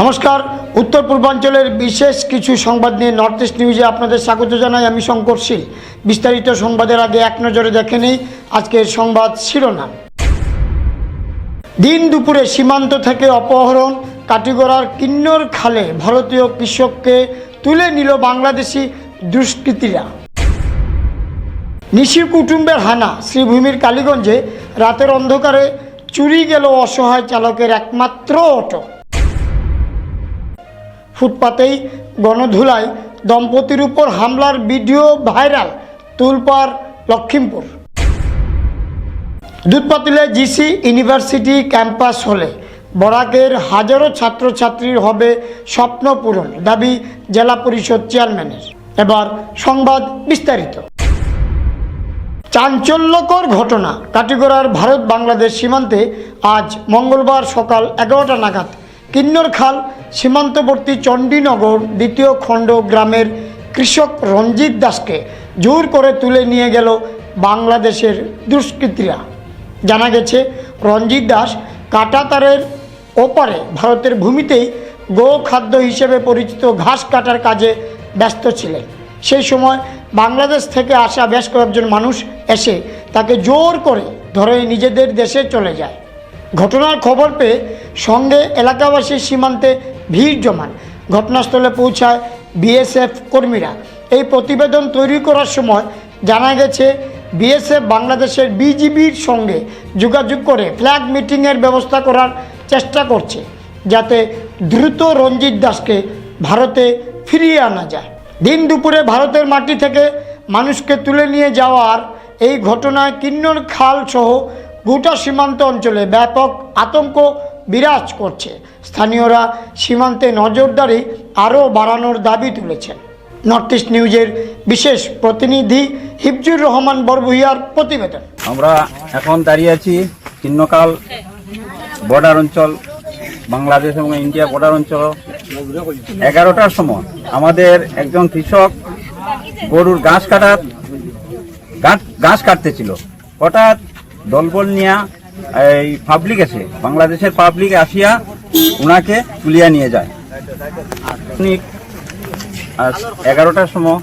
নমস্কার, উত্তর পূর্বাঞ্চলের বিশেষ কিছু সংবাদ নিয়ে নর্থ ইস্ট নিউজে আপনাদের স্বাগত জানাই। আমি শঙ্কর শীল। বিস্তারিত সংবাদের আগে এক নজরে দেখে নেই আজকের সংবাদ শিরোনাম। দিন দুপুরে সীমান্ত থেকে অপহরণ, কাটিগড়ার কিন্নর খালে ভারতীয় কৃষককে তুলে নিল বাংলাদেশি দুষ্কৃতীরা। নিশি কুটুম্বের হানা, শ্রীভূমির কালীগঞ্জে রাতের অন্ধকারে চুরি গেল অসহায় চালকের একমাত্র অটো। ফুটপাতেই গণধুলায় দম্পতির উপর হামলার ভিডিও ভাইরাল, তোলপাড় লক্ষিমপুর। দুধপাতিলে জিসি ইউনিভার্সিটি ক্যাম্পাস হলে বরাকের হাজারো ছাত্রছাত্রীর হবে স্বপ্ন পূরণ, দাবি জেলা পরিষদ চেয়ারম্যানের। এবার সংবাদ বিস্তারিত। চাঞ্চল্যকর ঘটনা। কাটিগড়ার ভারত বাংলাদেশ সীমান্তে আজ মঙ্গলবার সকাল 11টা নাগাদ কিন্নরখাল সীমান্তবর্তী চণ্ডীনগর দ্বিতীয় খণ্ড গ্রামের কৃষক রঞ্জিত দাসকে জোর করে তুলে নিয়ে গেল বাংলাদেশের দুষ্কৃতীরা। জানা গেছে, রঞ্জিত দাস কাঁটাতারের ওপারে ভারতের ভূমিতেই গোখাদ্য হিসেবে পরিচিত ঘাস কাটার কাজে ব্যস্ত ছিলেন। সেই সময় বাংলাদেশ থেকে আসা বেশ কয়েকজন মানুষ এসে তাকে জোর করে ধরে নিজেদের দেশে চলে যায়। ঘটনার খবর পেয়ে সঙ্গে এলাকাবাসী সীমান্তে ভিড় জমান। ঘটনাস্থলে পৌঁছায় বিএসএফ কর্মীরা। এই প্রতিবেদন তৈরি করার সময় জানা গেছে, বিএসএফ বাংলাদেশের বিজিবির সঙ্গে যোগাযোগ করে ফ্ল্যাগ মিটিংয়ের ব্যবস্থা করার চেষ্টা করছে, যাতে দ্রুত রঞ্জিত দাসকে ভারতে ফিরিয়ে আনা যায়। দিন দুপুরে ভারতের মাটি থেকে মানুষকে তুলে নিয়ে যাওয়ার এই ঘটনায় কিন্নর খাল সহ গোটা সীমান্ত অঞ্চলে ব্যাপক আতঙ্ক বিরাজ করছে। স্থানীয়রা সীমান্তে নজরদারি আরও বাড়ানোর দাবি তুলেছেন। নর্থ ইস্ট নিউজের বিশেষ প্রতিনিধি হিফজুর রহমান বরভূইয়ার প্রতিবেদন। আমরা এখন দাঁড়িয়ে আছি কিন্নরখাল বর্ডার অঞ্চল, বাংলাদেশ এবং ইন্ডিয়া বর্ডার অঞ্চল। 11টার সময় আমাদের একজন কৃষক গরুর ঘাস কাটতেছিল। হঠাৎ দলবল নিয়ে এই পাবলিক এসে, বাংলাদেশের পাবলিক আসিয়া ওনাকে তুলিয়া নিয়ে যায়। 11টার সময়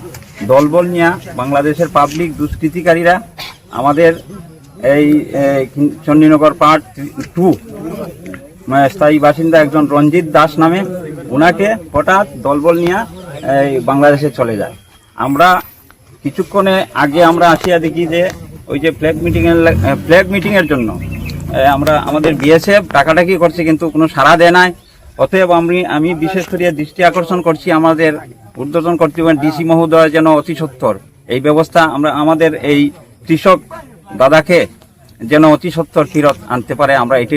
দলবল নিয়ে বাংলাদেশের পাবলিক দুষ্কৃতিকারীরা আমাদের এই চণ্ডীনগর পার্ট 2 স্থায়ী বাসিন্দা একজন রঞ্জিত দাস নামে, ওনাকে হঠাৎ দলবল নিয়ে এই বাংলাদেশে চলে যায়। আমরা কিছুক্ষণে আগে আমরা আসিয়া দেখি যে ওই যে ফ্ল্যাগ মিটিংয়ের জন্য আমাদের বিএসএফ ডাকাডাকি করছে, কিন্তু কোনো সাড়া দেয় নাই। অতএব আমি বিশেষ করে দৃষ্টি আকর্ষণ করছি আমাদের ঊর্ধ্বতন কর্তৃপক্ষ ডিসি মহোদয় যেন অতি সত্বর এই ব্যবস্থা আমাদের এই কৃষক দাদাকে যেন অতি সত্বর ফেরত আনতে পারে। আমরা এটি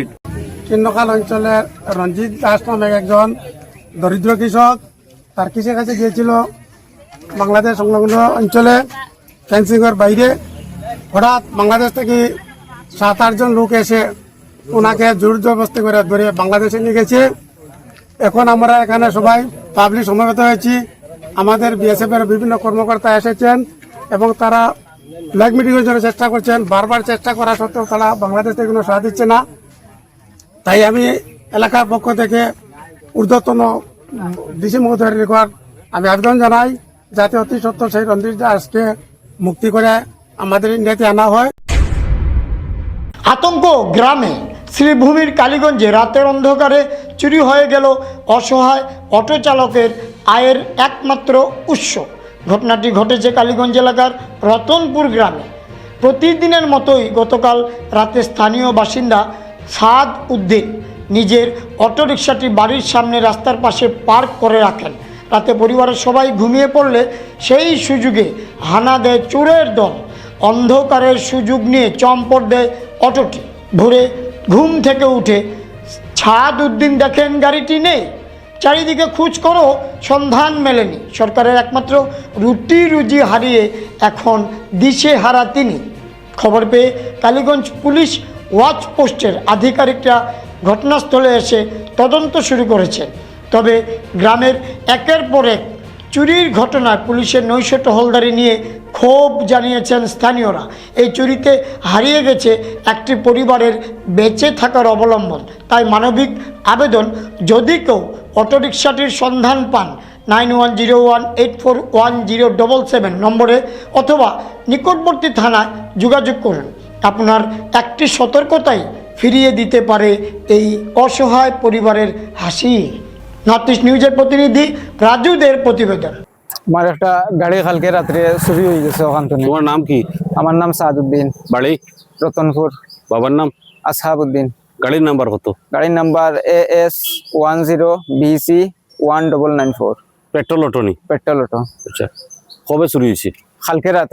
কিন্নরখাল অঞ্চলের রঞ্জিত দাস নামে একজন দরিদ্র কৃষক, তার কৃষির কাছে গিয়েছিল বাংলাদেশ সংলগ্ন অঞ্চলে ফেন্সিংয়ের বাইরে। হঠাৎ বাংলাদেশ থেকে 7-8 জন লোক এসে ওনাকে জোর জবরদস্তি করে ধরে বাংলাদেশে নিয়ে গেছে। এখন আমরা এখানে সবাই পাবলিক সমবেত হয়েছি। আমাদের বিএসএফ এর বিভিন্ন কর্মকর্তা এসেছেন এবং তারা ফ্ল্যাগ মিটিংয়ের জন্য চেষ্টা করছেন। বারবার চেষ্টা করা সত্ত্বেও তারা বাংলাদেশ থেকে কোনো সাড়া দিচ্ছে না। তাই আমি এলাকার পক্ষ থেকে ঊর্ধ্বতন ডিসি মহোদয়ের নিকট আমি আবেদন জানাই, যাতে অতি সত্বর সেই রঞ্জিত দাসকে মুক্তি করে আমাদের ইন্ডিয়াতে আনা হয়। আতঙ্ক গ্রামে। শ্রীভূমির কালীগঞ্জে রাতের অন্ধকারে চুরি হয়ে গেল অসহায় অটো চালকের আয়ের একমাত্র উৎস। ঘটনাটি ঘটেছে কালীগঞ্জ এলাকার রতনপুর গ্রামে। প্রতিদিনের মতোই গতকাল রাতে স্থানীয় বাসিন্দা সাদ উদ্দিন নিজের অটোরিকশাটি বাড়ির সামনে রাস্তার পাশে পার্ক করে রাখেন। রাতে পরিবারের সবাই ঘুমিয়ে পড়লে সেই সুযোগে হানা দেয় চোরের দল। অন্ধকারের সুযোগ নিয়ে চম্পট দেয় অটোটি। ভোরে ঘুম থেকে উঠে সাদ উদ্দিন দেখেন গাড়িটি নেই। চারিদিকে খোঁজ করো, সন্ধান মেলেনি। সরকারের একমাত্র রুজি হারিয়ে এখন দিশেহারা তিনি। খবর পেয়ে কালীগঞ্জ পুলিশ ওয়াচ পোস্টের আধিকারিকরা ঘটনাস্থলে এসে তদন্ত শুরু করেছে। তবে গ্রামের একের পর এক চুরির ঘটনায় পুলিশের নৈশ টহলদারি নিয়ে ক্ষোভ জানিয়েছেন স্থানীয়রা। এই চুরিতে হারিয়ে গেছে একটি পরিবারের বেঁচে থাকার অবলম্বন। তাই মানবিক আবেদন, যদি কেউ অটোরিকশাটির সন্ধান পান 9101841077 নম্বরে অথবা নিকটবর্তী থানায় যোগাযোগ করুন। আপনার একটি সতর্কতাই ফিরিয়ে দিতে পারে এই অসহায় পরিবারের হাসি। নর্থ ইস্ট নিউজের প্রতিনিধি রাজুদের প্রতিবেদন। আমার একটা গাড়ি কালকে রাত্রে চুরি হয়ে গেছে ওখান থেকে। তোমার নাম কি? আমার নাম সাদউদ্দিন, বাড়ি? রতনপুর। বাবার নাম? আসহাবউদ্দিন। গাড়ির নাম্বার কত? গাড়ির নাম্বার AS10BC1994। পেট্রোল অটো নি? Petrol auto. আচ্ছা, কবে চুরি হয়েছে? কালকে রাত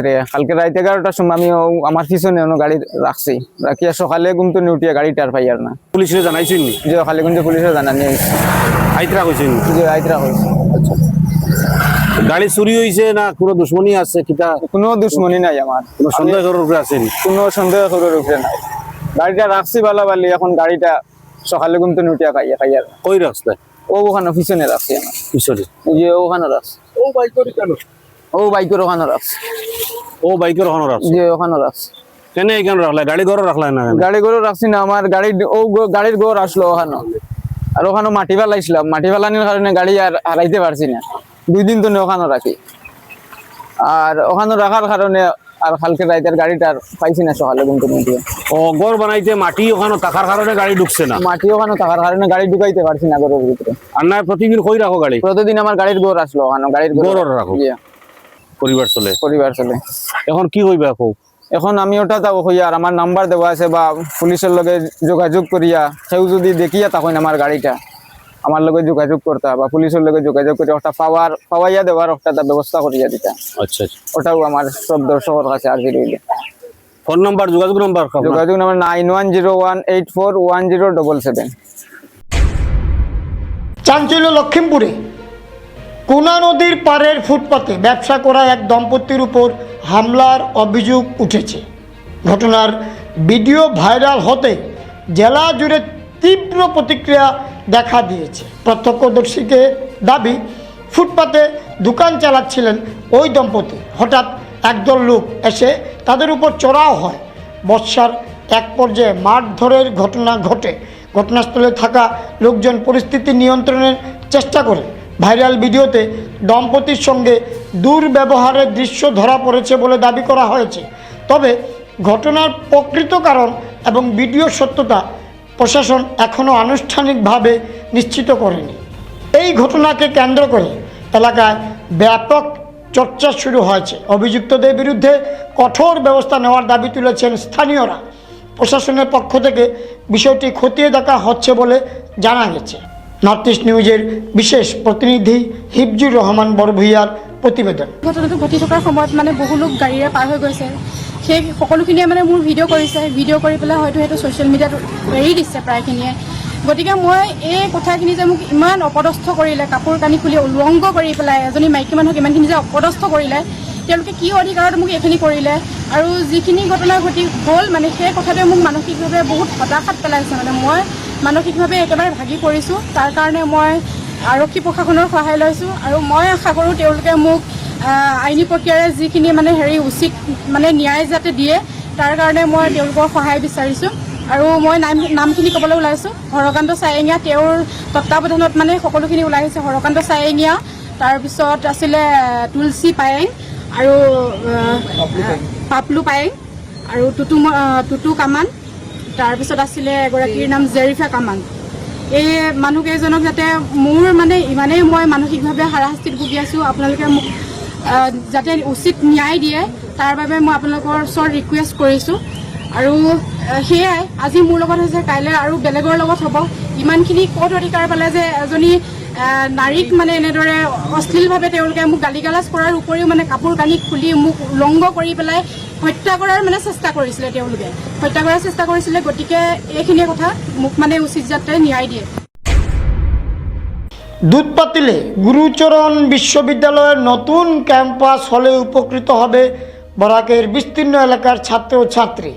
11টার সময় আমি আমার পিছনে গাড়ি রাখছি, রাখিয়া সকালে ঘুমতে উঠিয়া গাড়িটার পাইয়ার না। পুলিশে জানাইছেন নি? যে খালি কিন্তু পুলিশে জানানি হয়েছে, আইতরা কইছেন নি? যে আইতরা হয়েছে। গাড়ি চুরি হয়েছে না কোনো দুশ্মনী আছে কিটা? কোনো দুশ্মনী নাই আমার, কোনো সন্দেহ করার উপরে আছে নি? কোনো সন্দেহ করার উপরে নাই। গাড়িটা রাখছি বালি, এখন গাড়িটা সকালে ঘুমতে উঠিয়া খাইয়ার না। কই রাস্তায়? ওখানে পিছনে রাখছি আমার, পিছনে। এই যে ওখানে রাখছি। ও বাইকের ওখানে রাখছি। ও বাইকের ওখানে রাখছে? যে ওখানে রাখছি। কেন এখানে রাখলে? গাড়ি ঘরে রাখলে না কেন? গাড়ি গরু রাখছি না, আমার গাড়ির গোর আসলো ওখানে, আর ওখানে মাটি ফেলাইছিলাম, মাটি ফেলানোর কারণে গাড়ি আর হারাইতে পারছি না। 2 দিন তো ওখানে রাখি, আর ওখানে রাখার কারণে আর কালকে রাইতের গাড়িটা আর পাইছি না সকালে ঘুমতে উঠিয়া। ও ঘর বানাইতে মাটি ওখানে থাকার কারণে গাড়ি ঢুকছে না? মাটি ওখানে থাকার কারণে গাড়ি ঢুকাইতে পারছি না ঘরের ভিতরে। আর না প্রতিদিন কই রাখো গাড়ি? প্রতিদিন আমার গাড়ির গোর আসলো ওখানে, গাড়ির গোর রাখো? জি, পরিবার চলে? পরিবার চলে। এখন কি হইবে এখন? এখন আমি ওটা তাও হইয়া, আর আমার নাম্বার দেওয়া আছে, বা পুলিশের লগে যোগাযোগ করিয়া কেউ যদি দেখিয়া তখন আমার গাড়িটা আমার লগে যোগাযোগ করতা, বা পুলিশের লগে যোগাযোগ করে ওটা পাওয়াইয়া দেওয়ার একটা ব্যবস্থা করিয়া দিতা। আচ্ছা আচ্ছা, ওটাও আমার সব দর্শকের কাছে আর কি রইলে। ফোন নাম্বার, যোগাযোগ নাম্বার? যোগাযোগ নাম্বার 9101841077। চাঞ্চল্য লক্ষ্মীমপুরে কোনা নদীর পাড়ের ফুটপাতে ব্যবসা করা এক দম্পতির উপর হামলার অভিযোগ উঠেছে। ঘটনার ভিডিও ভাইরাল হতে জেলা জুড়ে তীব্র প্রতিক্রিয়া দেখা দিয়েছে। প্রত্যক্ষদর্শীদের দাবি, ফুটপাতে দোকান চালাচ্ছিলেন ওই দম্পতি। হঠাৎ একদল লোক এসে তাদের উপর চড়াও হয়। বর্ষার এক পর্যায়ে মারধরের ঘটনা ঘটে। ঘটনাস্থলে থাকা লোকজন পরিস্থিতি নিয়ন্ত্রণের চেষ্টা করে। ভাইরাল ভিডিওতে দম্পতির সঙ্গে দুর্ব্যবহারের দৃশ্য ধরা পড়েছে বলে দাবি করা হয়েছে। তবে ঘটনার প্রকৃত কারণ এবং ভিডিওর সত্যতা প্রশাসন এখনও আনুষ্ঠানিকভাবে নিশ্চিত করেনি। এই ঘটনাকে কেন্দ্র করে এলাকায় ব্যাপক চর্চা শুরু হয়েছে। অভিযুক্তদের বিরুদ্ধে কঠোর ব্যবস্থা নেওয়ার দাবি তুলেছেন স্থানীয়রা। প্রশাসনের পক্ষ থেকে বিষয়টি খতিয়ে দেখা হচ্ছে বলে জানা গেছে। নর্থ ইস্ট নিউজের বিশেষ প্রতিনিধি হিফজুর রহমান বড়ভূঁইয়ার প্ৰতিবেদন। ঘটনাটো ঘটি থকাৰ সময়ত বহু লোক গাড়ীৰে পাৰ হৈ গৈছে, সেই সকলোখিনিয়ে মোৰ ভিডিঅ' কৰিছে, ভিডিঅ' কৰি পেলাই হয়তো সেইটো ছ'চিয়েল মিডিয়াত এৰি দিছে প্ৰায়খিনিয়ে। গতিকে মই এই কথাখিনি যে মোক ইমান অপদস্থ কৰিলে, কাপোৰ কানি খুলি উলংঘ কৰি পেলাই এজনী মাইকী মানুহক ইমানখিনি যে অপদস্থ কৰিলে, তেওঁলোকে কি অধিকাৰত মোক এইখিনি কৰিলে, আৰু যিখিনি ঘটনা ঘটি হ'ল সেই কথাটোৱে মোক মানসিকভাৱে বহুত হতাশাত পেলাইছে। মই মানসিকভাৱে একেবাৰে ভাগি পৰিছোঁ। তাৰ কাৰণে মই আৰক্ষী প্ৰশাসনৰ সহায় লৈছোঁ, আৰু মই আশা কৰোঁ তেওঁলোকে মোক আইনী প্ৰক্ৰিয়াৰে যিখিনি উচিত ন্যায় যাতে দিয়ে, তাৰ কাৰণে মই তেওঁলোকৰ সহায় বিচাৰিছোঁ। আৰু মই নামখিনি ক'বলৈ ওলাইছোঁ। হৰকান্ত চায়েঙীয়া, তেওঁৰ তত্বাৱধানত সকলোখিনি ওলাই আহিছে। হৰকান্ত চায়েঙীয়া, তাৰপিছত আছিলে তুলসী পায়েং, আৰু পাপলু পায়েং, আৰু টুটু কামান, তাৰপিছত আছিলে এগৰাকীৰ নাম জেৰিফা কামান। এই মানুহকেইজনক যাতে মোৰ ইমানেই মই মানসিকভাৱে হাৰাশাস্তিত ভুগি আছোঁ, আপোনালোকে মোক যাতে উচিত ন্যায় দিয়ে, তাৰ বাবে মই আপোনালোকৰ ওচৰত ৰিকুৱেষ্ট কৰিছোঁ। আৰু সেয়াই, আজি মোৰ লগত হৈছে, কাইলৈ আৰু বেলেগৰ লগত হ'ব। ইমানখিনি ক'ত অধিকাৰ পালে যে এজনী নাৰীক এনেদৰে অশ্লীলভাৱে তেওঁলোকে মোক গালি গালাজ কৰাৰ উপৰিও কাপোৰ কানি খুলি মোক উলংঘ কৰি পেলাই হত্যা কৰাৰ চেষ্টা কৰিছিলে। তেওঁলোকে হত্যা কৰাৰ চেষ্টা কৰিছিলে। গতিকে এইখিনিয়ে কথা, মোক উচিত যাতে ন্যায় দিয়ে। দুধপাতিলে গুরুচরণ বিশ্ববিদ্যালয়ের নতুন ক্যাম্পাস হলে উপকৃত হবে বরাকের বিস্তীর্ণ এলাকার ছাত্র ও ছাত্রী।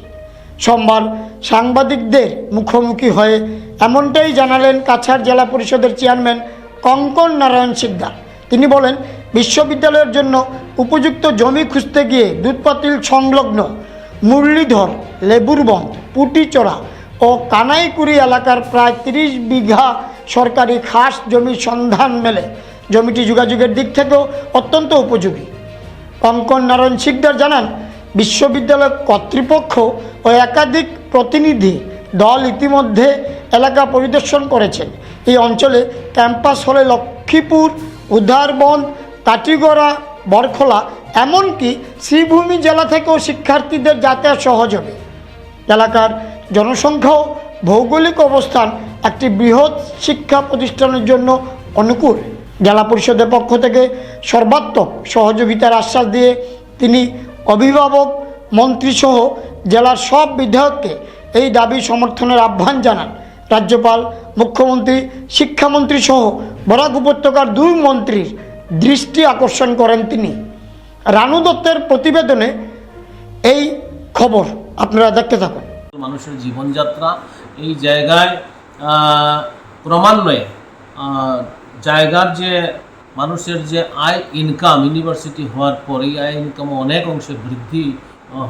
সোমবার সাংবাদিকদের মুখোমুখি হয়ে এমনটাই জানালেন কাছাড় জেলা পরিষদের চেয়ারম্যান কঙ্কন নারায়ণ সিকদার। তিনি বলেন, বিশ্ববিদ্যালয়ের জন্য উপযুক্ত জমি খুঁজতে গিয়ে দুধপাতিল সংলগ্ন মুরলীধর, লেবুরবন্ধ, পুটিচড়া ও কানাইকুড়ি এলাকার প্রায় 30 বিঘা সরকারি খাস জমির সন্ধান মেলে। জমিটি যোগাযোগের দিক থেকেও অত্যন্ত উপযোগী। কঙ্কন নারায়ণ শিকদার জানান, বিশ্ববিদ্যালয় কর্তৃপক্ষ ও একাধিক প্রতিনিধি দল ইতিমধ্যে এলাকা পরিদর্শন করেছেন। এই অঞ্চলে ক্যাম্পাস হলে লক্ষ্মীপুর, উদারবন, কাটিগড়া, বরখোলা, এমনকি শ্রীভূমি জেলা থেকেও শিক্ষার্থীদের যাতায়াত সহজ হবে। এলাকার জনসংখ্যাও ভৌগোলিক অবস্থান একটি বৃহৎ শিক্ষা প্রতিষ্ঠানের জন্য অনুকূল। জেলা পরিষদের পক্ষ থেকে সর্বাত্মক সহযোগিতার আশ্বাস দিয়ে তিনি অভিভাবক, মন্ত্রীসহ জেলার সব বিধায়ককে এই দাবি সমর্থনের আহ্বান জানান। রাজ্যপাল, মুখ্যমন্ত্রী, শিক্ষামন্ত্রী সহ বরাক উপত্যকার 2 মন্ত্রীর দৃষ্টি আকর্ষণ করেন তিনি। রানু দত্তের প্রতিবেদনে এই খবর আপনারা দেখতে থাকুন। মানুষের জীবনযাত্রা এই জায়গায় ক্রমান্বয়ে জায়গার যে মানুষের যে আয় ইনকাম, ইউনিভার্সিটি হওয়ার পর এই আয় ইনকাম অনেক অংশে বৃদ্ধি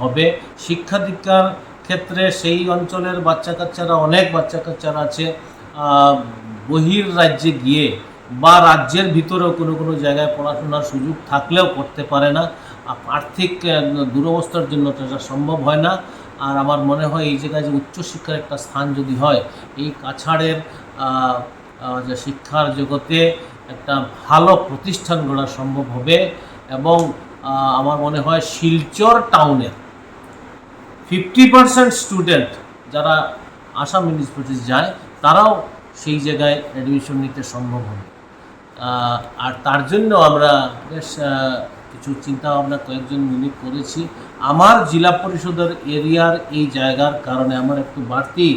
হবে। শিক্ষা দীক্ষার ক্ষেত্রে সেই অঞ্চলের বাচ্চা কাচ্চারা, অনেক বাচ্চা কাচ্চারা আছে বহির রাজ্যে গিয়ে বা রাজ্যের ভিতরেও কোনো কোনো জায়গায় পড়াশোনার সুযোগ থাকলেও করতে পারে না। আর্থিক দুরবস্থার জন্য এটা সম্ভব হয় না। আর আমার মনে হয় এই জায়গায় যে উচ্চশিক্ষার একটা স্থান যদি হয়, এই কাছাড়ের যে শিক্ষার জগতে একটা ভালো প্রতিষ্ঠান গড়া সম্ভব হবে। এবং আমার মনে হয় শিলচর টাউনের 50% স্টুডেন্ট যারা আসাম মিউনিসিপ্যালিটি যায়, তারাও সেই জায়গায় অ্যাডমিশন নিতে সম্ভব হবে। আর তার জন্য আমরা বেশ কিছু চিন্তা ভাবনা কয়েকজন মিলে করেছি। আমার জেলা পরিষদের এরিয়ার এই জায়গার কারণে আমার একটু বাড়তি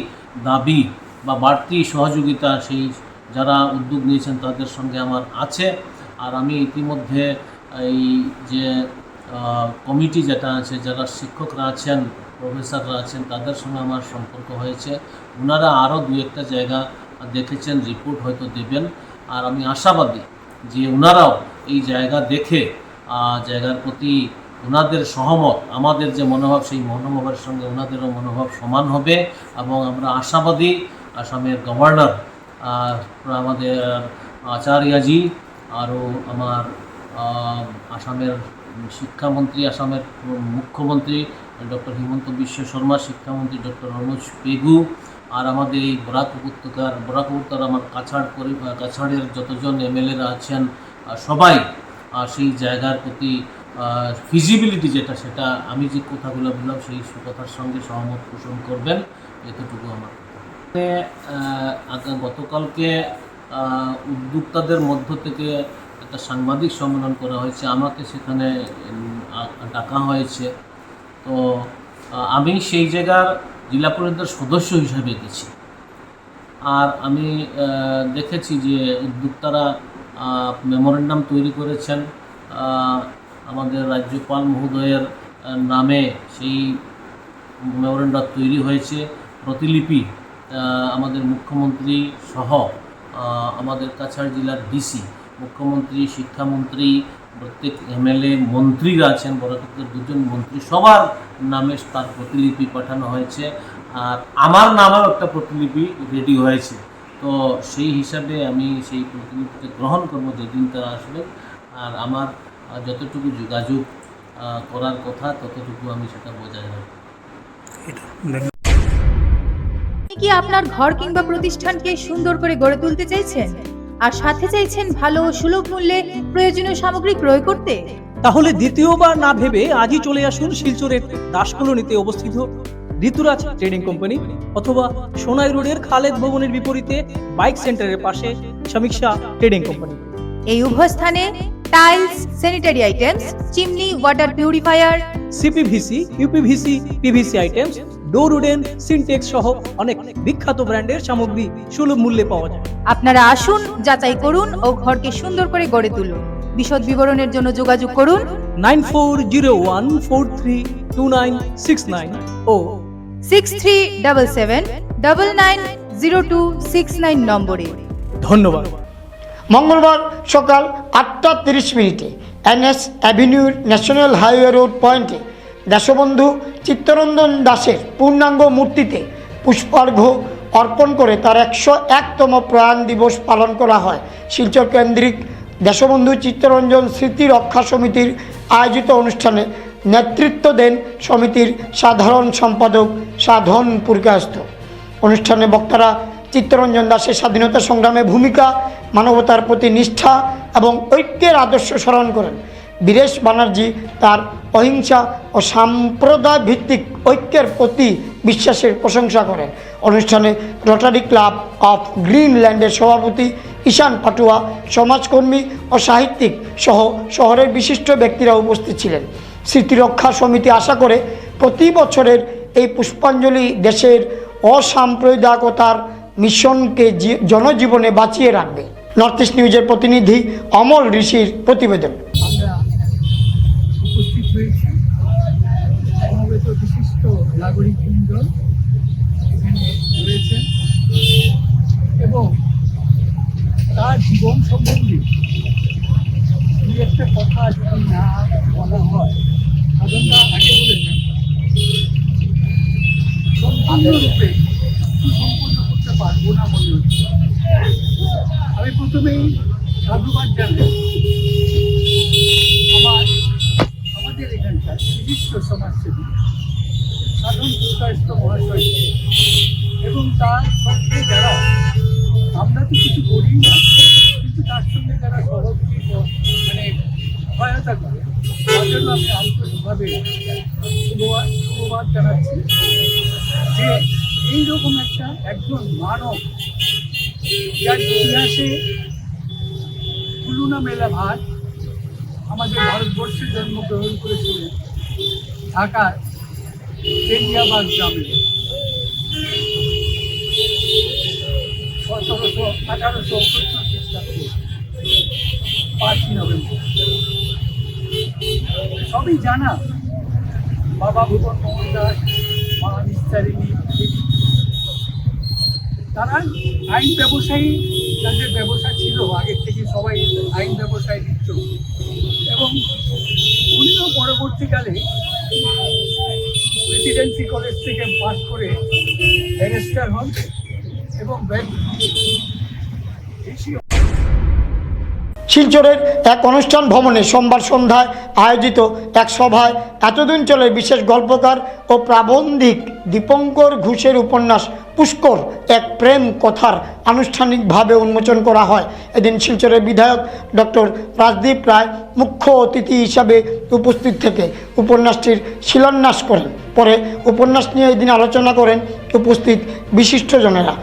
দাবি বা বাড়তি সহযোগিতা সেই যারা উদ্যোগ নিয়েছেন তাদের সঙ্গে আমার আছে। আর আমি ইতিমধ্যে এই যে কমিটি যেটা আছে, যারা শিক্ষকরা আছেন, প্রফেসররা আছেন, তাদের সঙ্গে আমার সম্পর্ক হয়েছে। ওনারা আরও 2-1টা জায়গা দেখেছেন, রিপোর্ট হয়তো দেবেন। আর আমি আশাবাদী যে ওনারাও এই জায়গা দেখে জায়গার প্রতি ওনাদের সহমত, আমাদের যে মনোভাব সেই মনোভাবের সঙ্গে ওনাদেরও মনোভাব সমান হবে। এবং আমরা আশাবাদী আসামের গভর্নর, আমাদের আচার্যজি, আরও আমার আসামের শিক্ষামন্ত্রী, আসামের মুখ্যমন্ত্রী ডক্টর হিমন্ত বিশ্ব শর্মা, শিক্ষামন্ত্রী ডক্টর রমেশ পেগু, আর আমাদের এই বরাক উপত্যকার আমার কাছাড়ের যতজন এমএলএরা আছেন সবাই সেই জায়গার প্রতি ফিজিবিলিটি যেটা, সেটা আমি যে কথাগুলো বললাম সেই কথার সঙ্গে সহমত পোষণ করবেন, এতটুকু আমার। গতকালকে উদ্যোক্তাদের মধ্য থেকে একটা সাংবাদিক সম্মেলন করা হয়েছে, আমাকে সেখানে ডাকা হয়েছে। তো আমি সেই জায়গার জেলা পরিষদের সদস্য হিসাবে গেছি। আর আমি দেখেছি যে উদ্যোক্তারা মেমোরেন্ডাম তৈরি করেছেন আমাদের রাজ্যপাল মহোদয়ের নামে। সেই মেমোরেন্ডাম তৈরি হয়েছে, প্রতিলিপি আমাদের মুখ্যমন্ত্রী সহ আমাদের কাছাড় জেলার ডিসি, মুখ্যমন্ত্রী, শিক্ষামন্ত্রী, প্রত্যেক এমএলএ, মন্ত্রীরা আছেন, বরাকপুরের 2 জন মন্ত্রী, সবার নামে তার প্রতিলিপি পাঠানো হয়েছে। আর আমার নামেও একটা প্রতিলিপি রেডি হয়েছে। তো সেই হিসাবে আমি সেই প্রতিলিপিকে গ্রহণ করব যেদিন তারা আসবে। আর আমার যতটুকু যোগাযোগ করার কথা ততটুকু আমি সেটা বজায় রাখব। আপনি কি আপনার ঘর কিংবা প্রতিষ্ঠানকে সুন্দর করে গড়ে তুলতে চাইছেন আর সাথে চাইছেন ভালো ও সুলভ মূল্যে প্রয়োজনীয় সামগ্রী ক্রয় করতে? তাহলে দ্বিতীয়বার না ভেবে আজই চলে আসুন শিলচরের দাস কলোনিতে অবস্থিত ঋতুরাজ ট্রেডিং কোম্পানি অথবা সোনাই রোডের খালেদ ভবনের বিপরীতে বাইক সেন্টারের পাশে সমীক্ষা ট্রেডিং কোম্পানি। এই উভয় স্থানে tiles, sanitary items, chimney, water purifier, CPVC, uPVC, PVC items, ডোর উডেন, সিনটেক্স সহ অনেক বিখ্যাত ব্র্যান্ডের সামগ্রী সুলভ মূল্যে পাওয়া যায়। আপনারা আসুন, যাচাই করুন ও ঘরকে সুন্দর করে গড়ে তুলুন। বিশদ বিবরণের জন্য যোগাযোগ করুন 9401432969 ও 6377990269 নম্বরে। ধন্যবাদ। মঙ্গলবার সকাল 8:30 NS অ্যাভিনিউর ন্যাশনাল হাইওয়ে রোড পয়েন্টে দেশবন্ধু চিত্তরঞ্জন দাসের পূর্ণাঙ্গ মূর্তিতে পুষ্পার্ঘ্য অর্পণ করে তার 101তম প্রয়াণ দিবস পালন করা হয়। শিলচর কেন্দ্রিক দেশবন্ধু চিত্তরঞ্জন স্মৃতি রক্ষা সমিতির আয়োজিত অনুষ্ঠানে নেতৃত্ব দেন সমিতির সাধারণ সম্পাদক সাধন পুরকায়স্থ। অনুষ্ঠানে বক্তারা চিত্তরঞ্জন দাসের স্বাধীনতা সংগ্রামে ভূমিকা, মানবতার প্রতি নিষ্ঠা এবং ঐক্যের আদর্শ স্মরণ করেন। বীরেশ ব্যানার্জি তার অহিংসা ও সম্প্রদায় ভিত্তিক ঐক্যের প্রতি বিশ্বাসের প্রশংসা করেন। অনুষ্ঠানে রোটারি ক্লাব অফ গ্রিনল্যান্ডের সভাপতি ঈশান পাটুয়া, সমাজকর্মী ও সাহিত্যিক সহ শহরের বিশিষ্ট ব্যক্তিরা উপস্থিত ছিলেন। স্মৃতিরক্ষা সমিতি আশা করে প্রতি বছরের এই পুষ্পাঞ্জলি দেশের অসাম্প্রদায়িকতার মিশনকে জনজীবনে বাঁচিয়ে রাখবে। নর্থ ইস্ট নিউজের প্রতিনিধি অমল ঋষির প্রতিবেদন। আমরা উপস্থিত হয়েছি সমবেত বিশিষ্ট নাগরিকবৃন্দগণ এখানে রয়েছেন এবং তার জীবন সম্বন্ধে দুই একটা কথা যদি না বলা হয়, সাধনদা আগে বলেছেন সম্পূর্ণরূপে সুসম্পন্ন করতে পারবো না মনে হচ্ছে। আমি প্রথমেই সাধুবাদ জানাই আমাদের এখানকার বিশিষ্ট সমাজসেবী সাধন পুরকায়স্থ মহাশয় এবং তার সঙ্গে যারা, আমরা তো কিছু করি না, কিন্তু তার সঙ্গে যারা সহযোগী মানে সহায়তা করে তার জন্য আমি আন্তরিকভাবে শুভবাদ জানাচ্ছি যে এইরকম একজন মানব যার ইতিহাসে তুলনা মেলা ভার আমাদের ভারতবর্ষে জন্মগ্রহণ করেছিলেন ঢাকার তেলিয়াবাদ গ্রামে 1870 খ্রিস্টাব্দে 5ই নভেম্বর। সবই জানা, বাবা ভুবন মোহন দাস, মা নিস্তারিণী, তারা আইন ব্যবসায়ী, তাদের ব্যবসা ছিল আগের থেকে, সবাই আইন ব্যবসায় লিপ্ত এবং উনিও পরবর্তীকালে প্রেসিডেন্সি কলেজ থেকে পাস করে ব্যারিস্টার হন এবং শিলচরের এক অনুষ্ঠান ভবনে সোমবার সন্ধ্যায় আয়োজিত এক সভায় এতদিন চলে বিশেষ গল্পকার ও প্রাবন্ধিক দীপঙ্কর ঘোষের উপন্যাস পুষ্কর এক প্রেম কথার আনুষ্ঠানিকভাবে উন্মোচন করা হয়। এদিন শিলচরের বিধায়ক ডক্টর রাজদীপ রায় মুখ্য অতিথি হিসাবে উপস্থিত থেকে উপন্যাসটির শিলান্যাস করেন। পরে উপন্যাস নিয়ে এদিন আলোচনা করেন উপস্থিত বিশিষ্টজনেরা।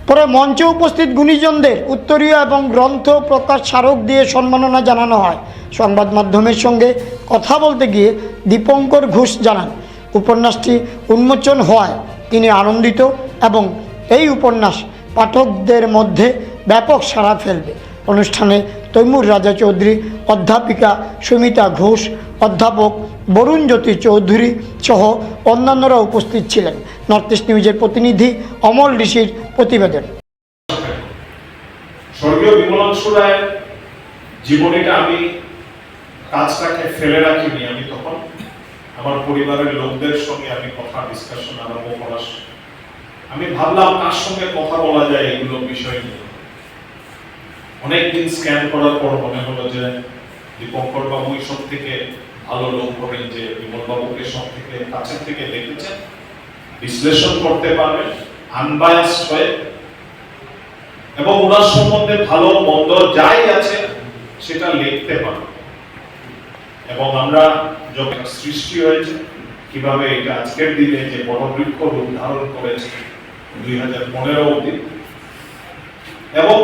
পরে মঞ্চে উপস্থিত গুণীজনদের উত্তরীয় এবং গ্রন্থ প্রকাশ স্মারক দিয়ে সম্মাননা জানানো হয়। সংবাদ মাধ্যমের সঙ্গে কথা বলতে গিয়ে দীপঙ্কর ঘোষ জানান, উপন্যাসটি উন্মোচন হওয়ায় তিনি আনন্দিত এবং এই উপন্যাস পাঠকদের মধ্যে ব্যাপক সাড়া ফেলবে। অনুষ্ঠানে তৈমুর রাজা চৌধুরী, অধ্যাপিকা সুমিতা ঘোষ, অধ্যাপক বরুণ জ্যোতি চৌধুরী সহ অন্যান্যরা উপস্থিত ছিলেন। নর্থ ইস্ট নিউজের প্রতিনিধি অমল ঋষির প্রতিবেদন। স্বর্গীয় বিমলাংশু রায়ের জীবনীটা আমি কাজটাকে ফেলে রাখিনি। আমি তখন আমার পরিবারের লোকদের সঙ্গে আমি কথা ডিসকাশন আরম্ভ করার, আমি ভাবলাম কার সঙ্গে কথা বলা যায় এগুলো বিষয় নিয়ে। অনেকদিন স্ক্যান করার পর মনে হলো যে দীপঙ্কর বাবু সব থেকে ভালো লোক হবেন, যে বিমল বাবুকে সব থেকে কাছের থেকে দেখেছেন, বিশ্লেষণ করতে পারবেন আনবায়াসড হয়ে এবং ওনার সম্বন্ধে ভালো মন্দ যাই আছে সেটা লিখতে পারবেন। এবং আমরা যখন সৃষ্টি হয়েছে কিভাবে এটা আজকের দিনে যে বড় বৃক্ষ রূপ ধারণ করেছে 2015 অবধি এবং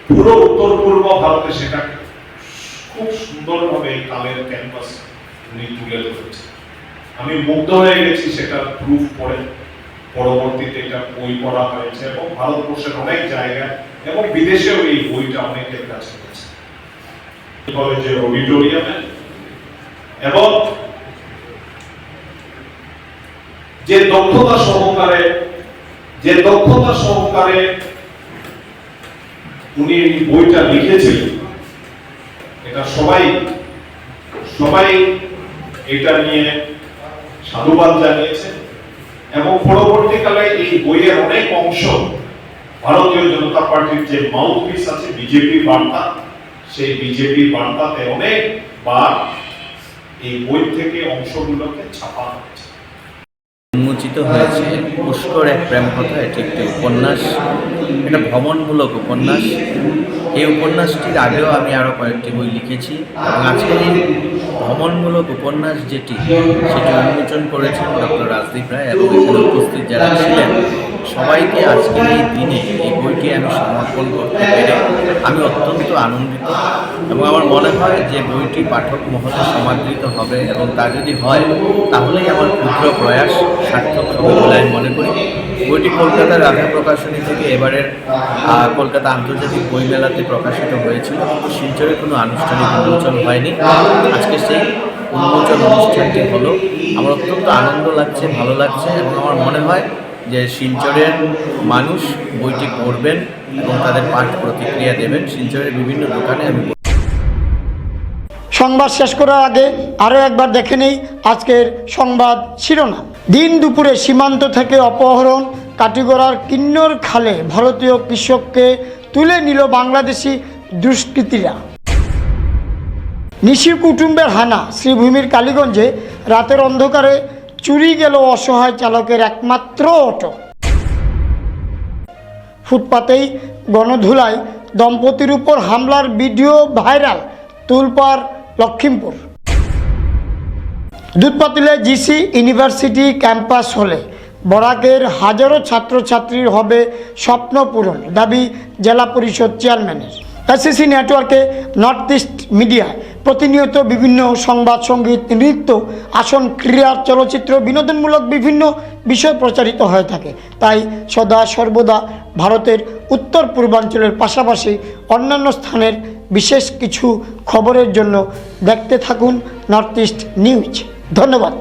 পুরো উত্তর পূর্ব ভারতে সেটা খুব সুন্দরভাবে এই কালের ক্যানভাস উনি তুলে ধরেছে। আমি মুগ্ধ হয়ে গেছি সেটা প্রুফ পড়ে। পরবর্তীতে এটা বই পড়া হয়েছে এবং ভারতবর্ষের অনেক জায়গায় এবং বিদেশেও এই বইটা অনেকের কাছে গেছে কলেজের অডিটোরিয়ামে। এবং যে দক্ষতা সহকারে উনি বইটা লিখেছিলেন, এটা সবাই এটা নিয়ে সাধুবাদ জানিয়েছে এবং পরবর্তীকালে জায়গায় এই বইয়ের অনেক অংশ ভারতীয় জনতা পার্টির যে মাউথপিস আছে বিজেপি বার্তা, সেই বিজেপি বার্তাতে অনেকবার এই বই থেকে অংশগুলোকে ছাপা হয়েছে। উন্মোচিত হয়েছে পুষ্কর এক প্রেম কথা। এটি একটি উপন্যাস, এটা ভ্রমণমূলক উপন্যাস। এই উপন্যাসটির আগেও আমি আরও কয়েকটি বই লিখেছি এবং আজকে এই ভ্রমণমূলক উপন্যাস সেটি উন্মোচন করেছেন ডক্টর রাজদীপ রায় এবং এখানে উপস্থিত যারা ছিলেন সবাইকে আজকের এই দিনে এই বইটি আমি সমর্পণ করতে পেরে আমি অত্যন্ত আনন্দিত এবং আমার মনে হয় যে বইটি পাঠক মহলে সমাদৃত হবে এবং তা যদি হয় তাহলেই আমার ক্ষুদ্র প্রয়াস সার্থক হবে বলে আমি মনে করি। বইটি কলকাতার রাধা প্রকাশনী থেকে এবারের কলকাতা আন্তর্জাতিক বইমেলাতে প্রকাশিত হয়েছিল, কিন্তু শিলচরে কোনো আনুষ্ঠানিক উন্মোচন হয়নি। আজকে সেই উন্মোচন অনুষ্ঠানটি হলো। আমার অত্যন্ত আনন্দ লাগছে, ভালো লাগছে এবং আমার মনে হয় যে শিলচরের মানুষ বইটি পড়বেন এবং তাদের পাঠ প্রতিক্রিয়া দেবেন। শিলচরের বিভিন্ন দোকানে আমি সংবাদ শেষ করার আগে আরও একবার দেখে নেই আজকের সংবাদ শিরোনাম। দিন দুপুরে সীমান্ত থেকে অপহরণ, কাটিগড়ার কিন্নর খালে ভারতীয় কৃষককে তুলে নিল বাংলাদেশি দুষ্কৃতীরা। নিশি কুটুম্বের হানা, শ্রীভূমির কালীগঞ্জে রাতের অন্ধকারে চুরি গেল অসহায় চালকের একমাত্র অটো। ফুটপাতেই গণধুলায় দম্পতির উপর হামলার ভিডিও ভাইরাল, তুলপাড় লক্ষিমপুর। দুধপাতিলে জিসি ইউনিভার্সিটি ক্যাম্পাস হলে বরাকের হাজারো ছাত্রছাত্রীর হবে স্বপ্ন পূরণ, দাবি জেলা পরিষদ চেয়ারম্যানের। এসএসসি নেটওয়ার্কে নর্থ ইস্ট মিডিয়ায় প্রতিনিয়ত বিভিন্ন সংবাদ, সঙ্গীত, নৃত্য, আসন, ক্রীড়া, চলচ্চিত্র, বিনোদনমূলক বিভিন্ন বিষয় প্রচারিত হয়ে থাকে। তাই সদা সর্বদা ভারতের উত্তর পূর্বাঞ্চলের পাশাপাশি অন্যান্য স্থানের বিশেষ কিছু খবরের জন্য দেখতে থাকুন নর্থ ইস্ট নিউজ। ধন্যবাদ।